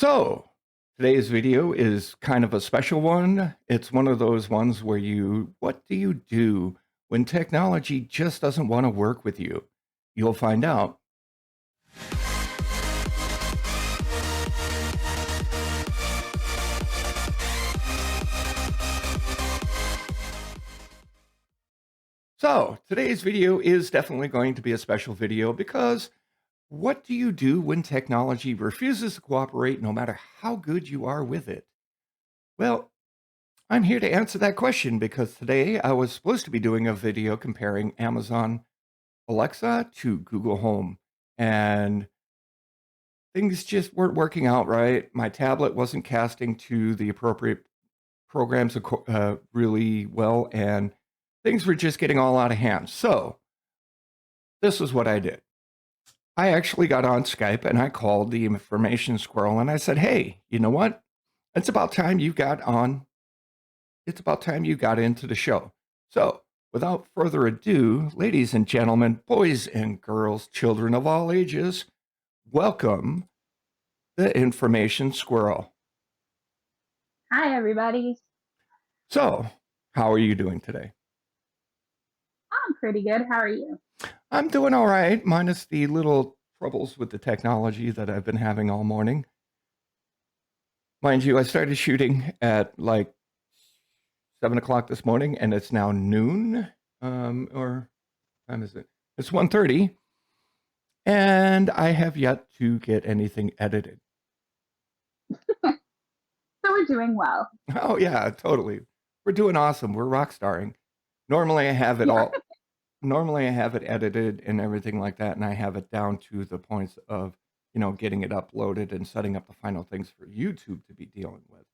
So, today's video is kind of a special one. It's one of those ones where what do you do when technology just doesn't want to work with you? You'll find out. So, today's video is definitely going to be a special video because what do you do when technology refuses to cooperate no matter how good you are with it? Well, I'm here to answer that question because today I was supposed to be doing a video comparing Amazon Alexa to Google Home, and things just weren't working out right. My tablet wasn't casting to the appropriate programs really well, and things were just getting all out of hand. So, this is what I did. I actually got on Skype and I called the information squirrel and I said, "Hey, you know what? It's about time you got on. It's about time you got into the show." So, without further ado, ladies and gentlemen, boys and girls, children of all ages, welcome the information squirrel. Hi, everybody. So, how are you doing today? I'm pretty good. How are you? I'm doing all right, minus the little troubles with the technology that I've been having all morning. Mind you, I started shooting at like 7 o'clock this morning, and it's now noon. Or time is it? It's 1:30, and I have yet to get anything edited. So we're doing well. Oh yeah, totally. We're doing awesome. We're rock starring. Normally I have it Yeah. all. Normally I have it edited and everything like that, and I have it down to the points of getting it uploaded and setting up the final things for YouTube to be dealing with.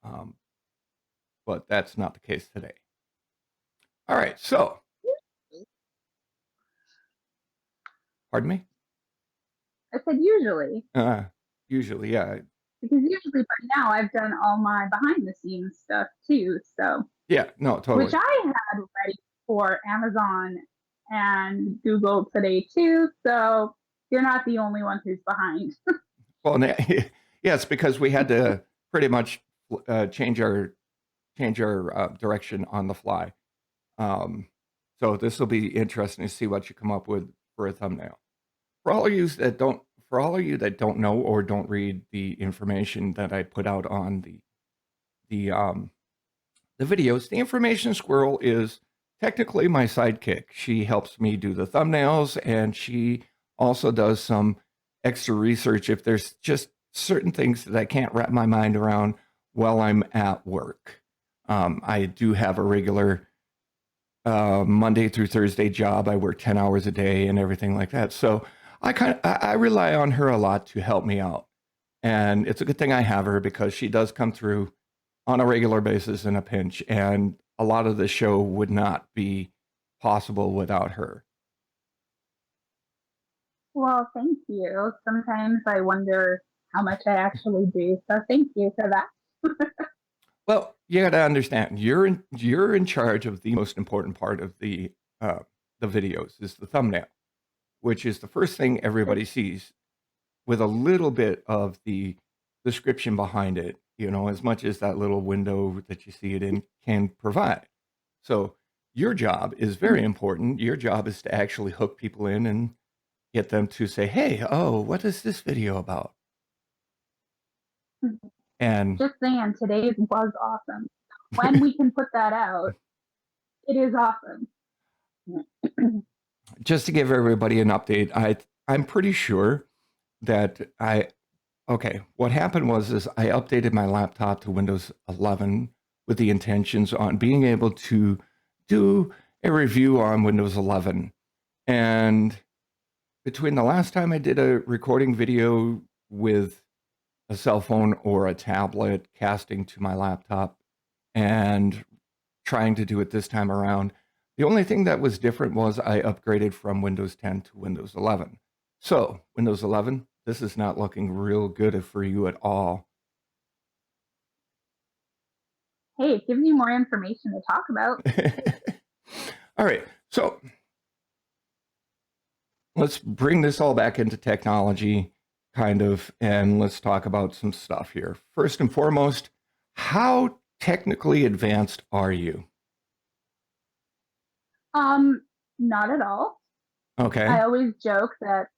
Um, but that's not the case today. All right, so pardon me. I said usually, Usually, yeah, because usually by now I've done all my behind the scenes stuff too. So, yeah, no, which totally. I had ready for Amazon and Google today too. So you're not the only one who's behind. Well, yes, because we had to pretty much change our direction on the fly. So this will be interesting to see what you come up with for a thumbnail. For all of you that don't know or don't read the information that I put out on the videos, the information squirrel is technically my sidekick. She helps me do the thumbnails, and she also does some extra research if there's just certain things that I can't wrap my mind around while I'm at work. I do have a regular Monday through Thursday job. I work 10 hours a day and everything like that. So I rely on her a lot to help me out. And it's a good thing I have her because she does come through on a regular basis in a pinch. And a lot of the show would not be possible without her. Well, thank you. Sometimes I wonder how much I actually do. So thank you for that. Well, you got to understand, you're in charge of the most important part of the videos is the thumbnail, which is the first thing everybody sees, with a little bit of the description behind it, as much as that little window that you see it in can provide. So your job is very important. Your job is to actually hook people in and get them to say, "Hey, oh, what is this video about?" And Just saying, today's was awesome. When we can put that out, it is awesome. just to give everybody an update, I'm pretty sure that what happened is I updated my laptop to Windows 11 with the intentions on being able to do a review on Windows 11. And between the last time I did a recording video with a cell phone or a tablet casting to my laptop and trying to do it this time around, the only thing that was different was I upgraded from Windows 10 to Windows 11. So, Windows 11, this is not looking real good for you at all. Hey, it gives you more information to talk about. All right, so let's bring this all back into technology kind of, and let's talk about some stuff here. First and foremost, how technically advanced are you? Um, Not at all. I Okay. always joke that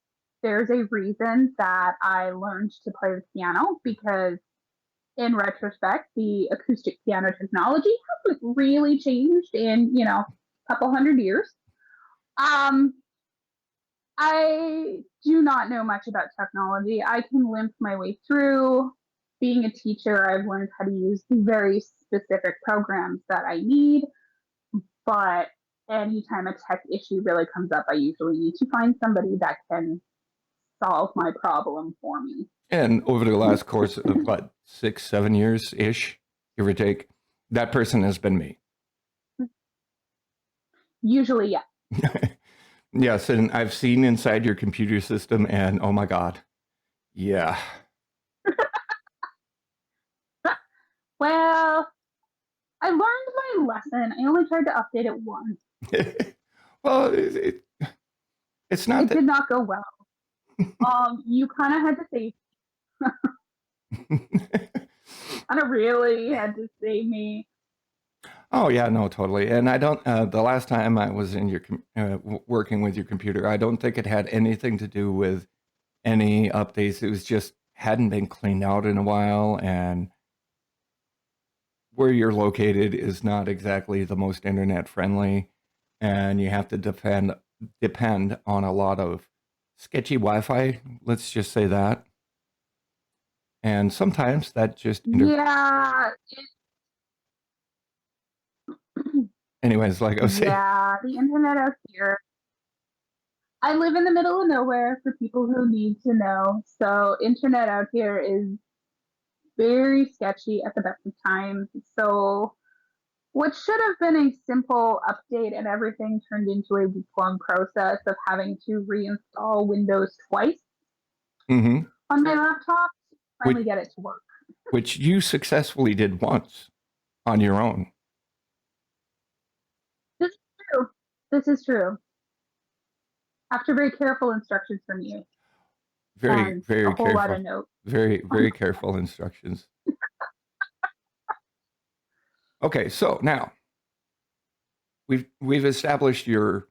there's a reason that I learned to play the piano because in retrospect, the acoustic piano technology hasn't really changed in, a couple hundred years. Um, I do not know much about technology. I can limp my way through. Being a teacher, I've learned how to use very specific programs that I need, but anytime a tech issue really comes up, I usually need to find somebody that can solve my problem for me. And over the last course of what, 6, 7 years ish, give or take, that person has been me. Usually, yeah. Yes, and I've seen inside your computer system, and oh my God, yeah. Well, I learned my lesson. I only tried to update it once. Well, it's not It that. did not go well. You kind of had to save, kind of really had to save me. Oh yeah, no, totally. And I don't. The last time I was in your working with your computer, I don't think it had anything to do with any updates. It was just hadn't been cleaned out in a while, and where you're located is not exactly the most internet friendly, and you have to depend on a lot of sketchy Wi-Fi. Let's just say that. And sometimes that just Yeah, anyways, like I was saying. yeah, the internet out here. I live in the middle of nowhere for people who need to know. So, internet out here is very sketchy at the best of times. So, what should have been a simple update and everything turned into a week-long process of having to reinstall Windows twice Hmm. on my laptop to which finally get it to work. which you successfully did once on your own. This is true. This is true. After very careful instructions from you Very, and a very whole lot careful. of notes. Very, very careful instructions. Okay, so now we've established your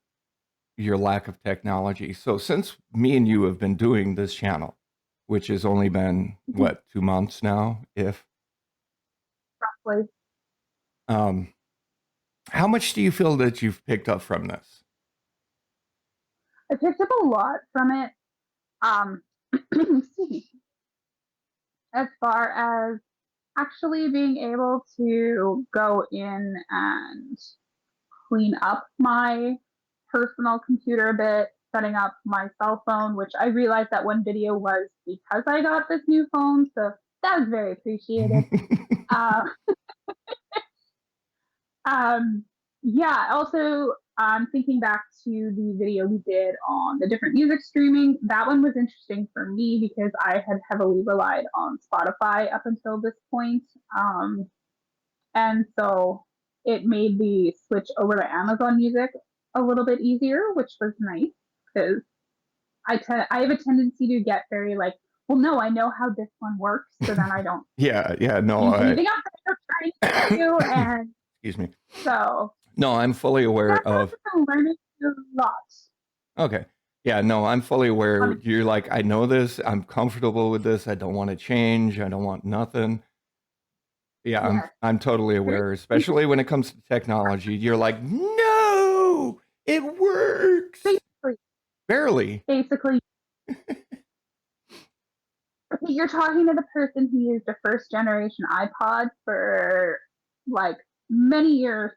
lack of technology. So since me and you have been doing this channel, which has only been what, 2 months now, if Roughly. um, how much do you feel that you've picked up from this? I picked up a lot from it. Um, excuse me. As far as actually being able to go in and clean up my personal computer a bit, setting up my cell phone, which I realized that one video was because I got this new phone. So that was very appreciated. Uh, um, yeah, also, thinking back to the video we did on the different music streaming, that one was interesting for me because I had heavily relied on Spotify up until this point. Um, and so it made the switch over to Amazon Music a little bit easier, which was nice because I have a tendency to get very like, well, no, I know how this one works, so then I don't Yeah, yeah, no, keep leaving out that you're trying to do, and excuse me. so No, I'm fully aware that of. I'm learning a lot. Okay. Yeah, no, I'm fully aware. Um, You're like, I know this. I'm comfortable with this. I don't want to change. I don't want nothing. Yeah, yes, I'm totally aware, especially when it comes to technology. You're like, no, it works. basically, Barely. basically, you're talking to the person who used a first generation iPod for like many years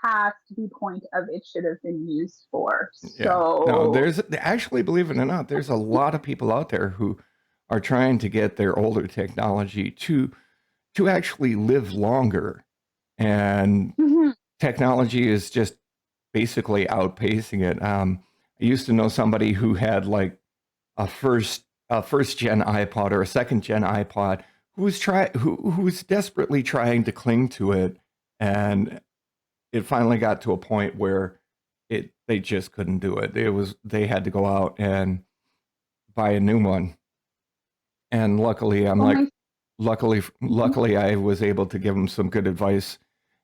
past the point of it should have been used for. Yeah. No, So, there's actually, believe it or not, there's a lot of people out there who are trying to get their older technology to actually live longer. And mhm, technology is just basically outpacing it. I used to know somebody who had like a first gen iPod or a second gen iPod who was desperately trying to cling to it, and it finally got to a point where they just couldn't do it. They had to go out and buy a new one. And luckily, I'm Well, like, my mhm. luckily, I was able to give them some good advice,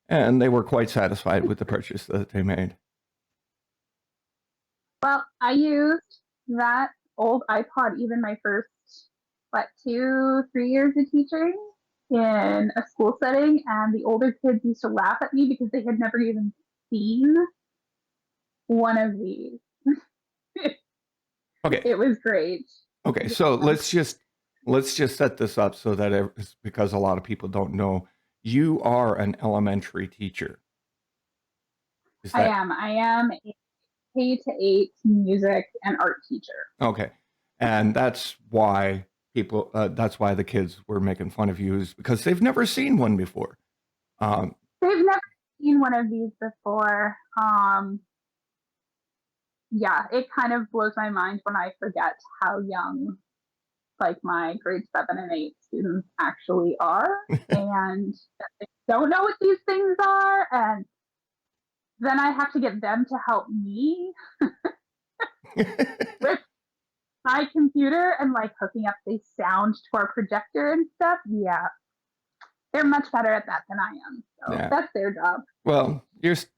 and they were quite satisfied with the purchase that they made. Well, I used that old iPod even my first, what, 2, 3 years of teaching in a school setting, and the older kids used to laugh at me because they had never even seen one of these. Okay, It was great. okay, so let's just set this up so that it's because a lot of people don't know you are an elementary teacher. Is that I am a K-8 music and art teacher. okay? And that's why the kids were making fun of you is because they've never seen one before. Um, They've never seen one of these before. Yeah, it kind of blows my mind when I forget how young like my grade 7 and 8 students actually are, and they don't know what these things are, and then I have to get them to help me with my computer and like hooking up the sound to our projector and stuff. Yeah, they're much better at that than I am, so yeah. that's their job. Well,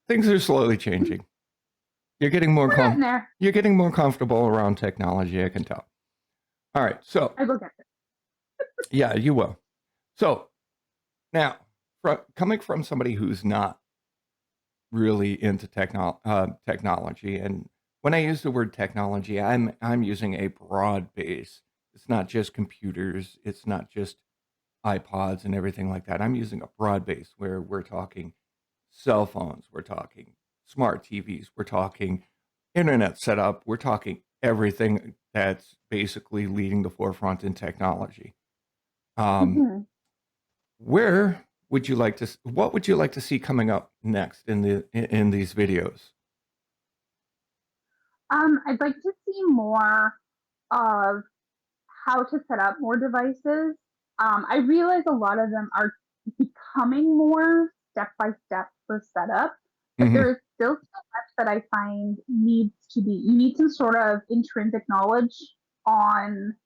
things are slowly changing. You're getting more We're getting there. you're getting more comfortable around technology, I can tell. All right. So, I will get there. yeah, you will. So, now, coming from somebody who's not really into technology, and when I use the word technology, I'm using a broad base. It's not just computers, it's not just iPods and everything like that. I'm using a broad base where we're talking cell phones, we're talking smart TVs, we're talking internet setup, we're talking everything that's basically leading the forefront in technology. Um, Mhm. where would you like to? What would you like to see coming up next in these videos? I'd like to see more of how to set up more devices. I realize a lot of them are becoming more step by step for setup, but Hmm. there is still so much that I find needs to be. You need some sort of intrinsic knowledge on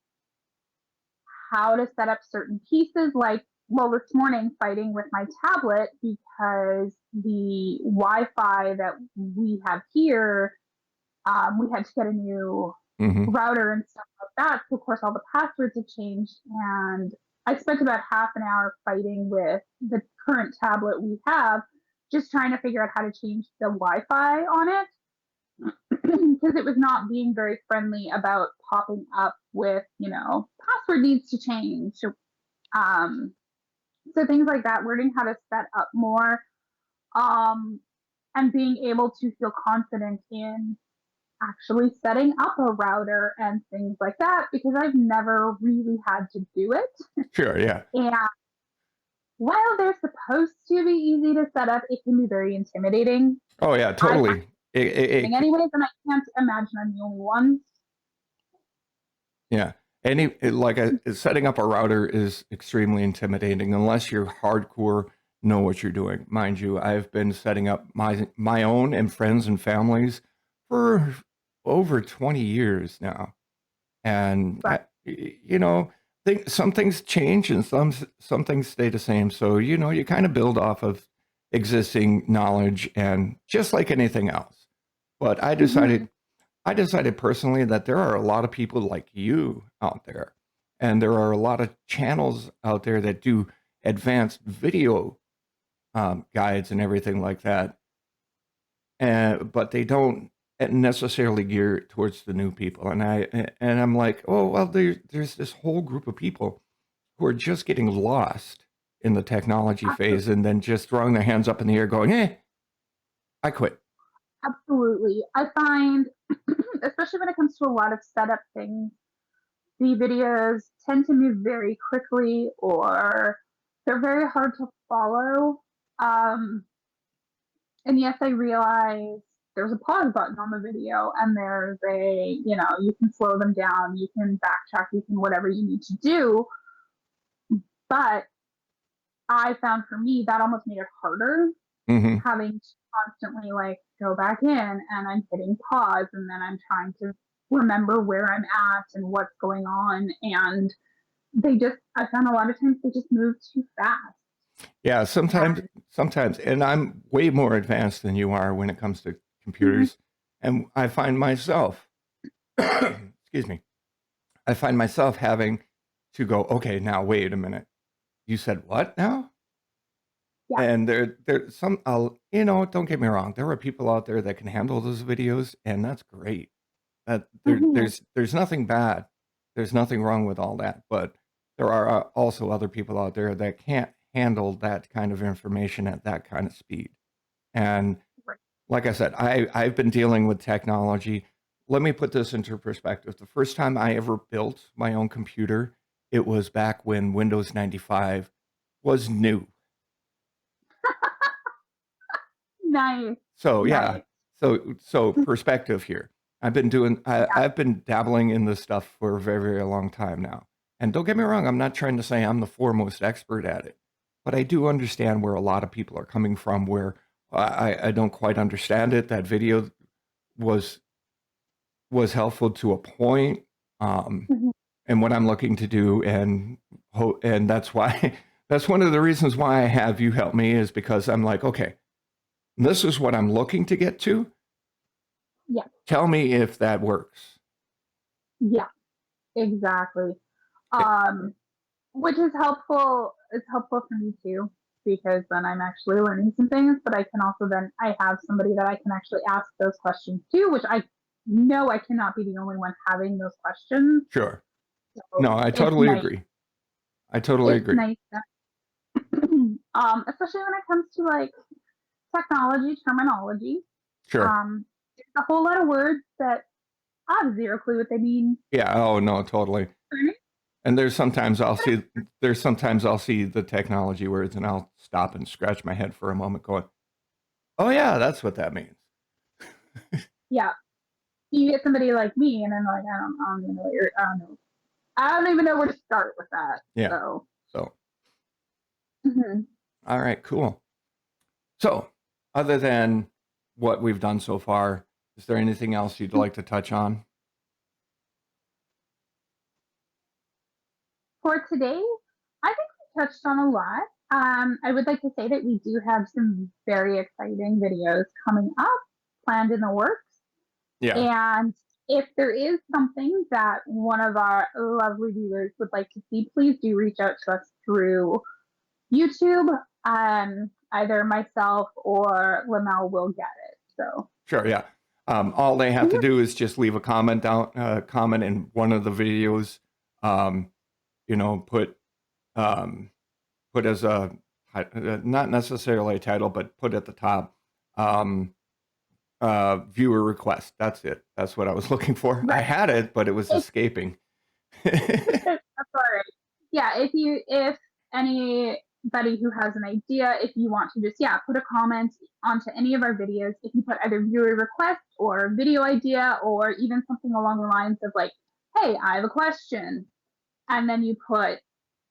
how to set up certain pieces. Like, well, this morning fighting with my tablet because the Wi-Fi that we have here, we had to get a new Hmm. router and stuff like that. So of course all the passwords have changed, and I spent about half an hour fighting with the current tablet we have, just trying to figure out how to change the Wi-Fi on it because it was not being very friendly about popping up with, password needs to change. Um, so things like that, learning how to set up more, um, and being able to feel confident in actually setting up a router and things like that because I've never really had to do it. Sure. Yeah. And while they're supposed to be easy to set up, it can be very intimidating. Oh yeah. I find Totally. it anyways, and I can't imagine I'm the only one. Yeah. Setting up a router is extremely intimidating unless you're hardcore know what you're doing. Mind you, I've been setting up my own and friends and families for over 20 years now. And But some things change and some things stay the same. So, you kind of build off of existing knowledge and just like anything else. But mhm, I decided personally that there are a lot of people like you out there, and there are a lot of channels out there that do advanced video guides and everything like that. And but they don't necessarily gear it towards the new people. And I'm like, oh well, there's this whole group of people who are just getting lost in the technology phase and then just throwing their hands up in the air, going, I quit. absolutely. I find, especially when it comes to a lot of setup things, the videos tend to move very quickly or they're very hard to follow. Um, and yes, I realize there's a pause button on the video and there's you can slow them down, you can backtrack, you can whatever you need to do. But I found for me that almost made it harder Hmm. having to constantly like go back in and I'm hitting pause and then I'm trying to remember where I'm at and what's going on. And I found a lot of times they just move too fast. Yeah, And sometimes, and I'm way more advanced than you are when it comes to mhm, computers. And I find myself, excuse me, I find myself having to go, okay, now wait a minute. You said what now? yeah, And there's some, you know, don't get me wrong. There are people out there that can handle those videos, and that's great. mhm, There's nothing bad. There's nothing wrong with all that. But there are also other people out there that can't handle that kind of information at that kind of speed. And right. like I said, I've been dealing with technology. Let me put this into perspective. The first time I ever built my own computer, it was back when Windows 95 was new. Nice, So yeah, nice. so perspective here. Yeah, I've been dabbling in this stuff for a very, very long time now. And don't get me wrong, I'm not trying to say I'm the foremost expert at it, but I do understand where a lot of people are coming from where I don't quite understand it. That video was helpful to a point. mhm, And what I'm looking to do and that's why that's one of the reasons why I have you help me is because I'm like, okay, this is what I'm looking to get to. yeah, Tell me if that works. yeah, exactly. Eh, Um, which is helpful. It's helpful for me too because then I'm actually learning some things. But I have somebody that I can actually ask those questions to, which I know I cannot be the only one having those questions. Sure. So No, I totally agree. I totally it's agree. nice that, especially when it comes to like technology terminology. Sure. There's a whole lot of words that I have zero clue what they mean. Yeah. Oh no, totally. And there's sometimes I'll see the technology words and I'll stop and scratch my head for a moment going, "Oh yeah, that's what that means." Yeah, you get somebody like me, and I'm like, I don't even know I don't even know where to start with that. Yeah. So, So, mhm. all right, cool. So, other than what we've done so far, is there anything else you'd like to touch on? For today, I think we touched on a lot. I would like to say that we do have some very exciting videos coming up, planned in the works. Yeah. And if there is something that one of our lovely viewers would like to see, please do reach out to us through YouTube. Either myself or Lamel will get it. So, Sure, yeah. All they have to mhm, do is just leave a comment down, comment in one of the videos. Um, you know, um, put as a not necessarily a title, but put at the top um, viewer request. That's it. That's what I was looking for. I right. had it, but it was If, escaping. that's all right. Yeah, if anybody who has an idea, if you want to just put a comment onto any of our videos, if you put either viewer request or video idea or even something along the lines of like, hey, I have a question, and then you put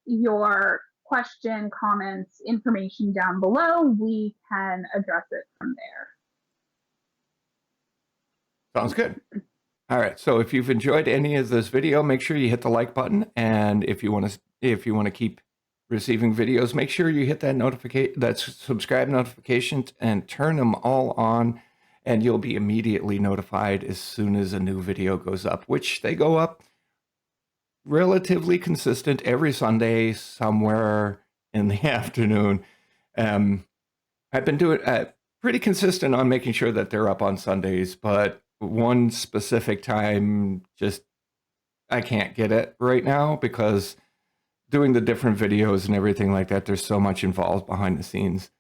your question, comments, information down below, we can address it from there. Sounds good. All right. So if you've enjoyed any of this video, make sure you hit the like button. And if you want to keep receiving videos, make sure you hit that subscribe notifications and turn them all on. And you'll be immediately notified as soon as a new video goes up, which they go up relatively consistent every Sunday somewhere in the afternoon. Um, I've been doing pretty consistent on making sure that they're up on Sundays, but one specific time just I can't get it right now because doing the different videos and everything like that, there's so much involved behind the scenes.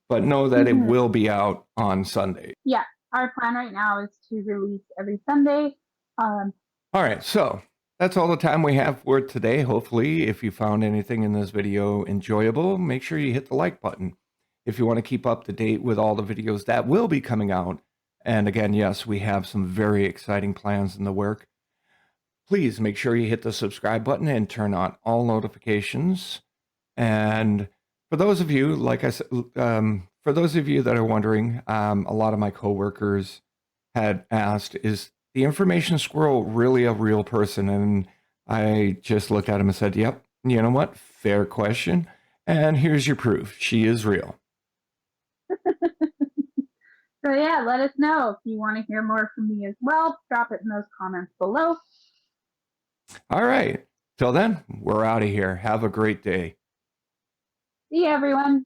But know that it Mm-hmm. will be out on Sunday. Yeah, our plan right now is to release every Sunday. Um, All right, so that's all the time we have for today. Hopefully, if you found anything in this video enjoyable, make sure you hit the like button. If you want to keep up to date with all the videos that will be coming out, and again, yes, we have some very exciting plans in the work, please make sure you hit the subscribe button and turn on all notifications. And for those of you, like I said, for those of you that are wondering, a lot of my coworkers had asked, is the information squirrel really a real person? And I just looked at him and said, yep, You know what? Fair question. And here's your proof. She is real. So yeah, let us know if you want to hear more from me as well. Drop it in those comments below. All right. Till then, we're out of here. Have a great day. See you, everyone.